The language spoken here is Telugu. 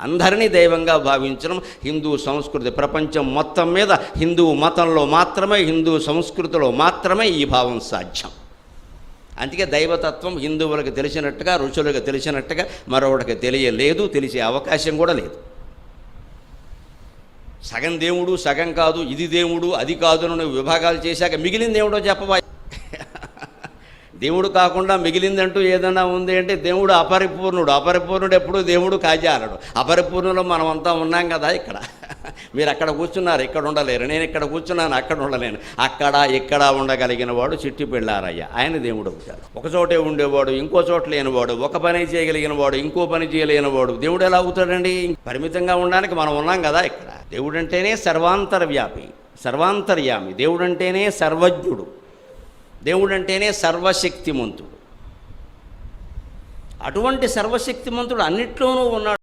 అందరినీ దైవంగా భావించడం హిందూ సంస్కృతి. ప్రపంచం మొత్తం మీద హిందూ మతంలో మాత్రమే, హిందూ సంస్కృతిలో మాత్రమే ఈ భావం సాధ్యం. అందుకే దైవతత్వం హిందువులకు తెలిసినట్టుగా, ఋషులకు తెలిసినట్టుగా మరొకటికి తెలియలేదు, తెలిసే అవకాశం కూడా లేదు. సగం దేవుడు, సగం కాదు, ఇది దేవుడు అది కాదు అని విభాగాలు చేశాక మిగిలింది ఏమిటో చెప్పవా? దేవుడు కాకుండా మిగిలిందంటూ ఏదైనా ఉంది అంటే దేవుడు అపరిపూర్ణుడు. అపరిపూర్ణుడు ఎప్పుడు దేవుడు కాజాలడు. అపరిపూర్ణులో మనమంతా ఉన్నాం కదా. ఇక్కడ మీరు అక్కడ కూర్చున్నారు, ఇక్కడ ఉండలేరు. నేను ఇక్కడ కూర్చున్నాను, అక్కడ ఉండలేను. అక్కడ ఇక్కడ ఉండగలిగిన వాడు చిట్టి పెళ్ళారయ్య, ఆయన దేవుడు అవుతాడు. ఒక చోటే ఉండేవాడు, ఇంకో చోట లేనివాడు, ఒక పని చేయగలిగిన వాడు, ఇంకో పని చేయలేనివాడు దేవుడు ఎలా అవుతాడండి? పరిమితంగా ఉండడానికి మనం ఉన్నాం కదా ఇక్కడ. దేవుడు అంటేనే సర్వాంతర్వ్యాపి, సర్వాంతర్యామి. దేవుడు అంటేనే సర్వజ్ఞుడు, దేవుడు అంటేనే సర్వశక్తిమంతుడు. అటువంటి సర్వశక్తిమంతుడు అన్నిట్లోనూ ఉన్నాడు.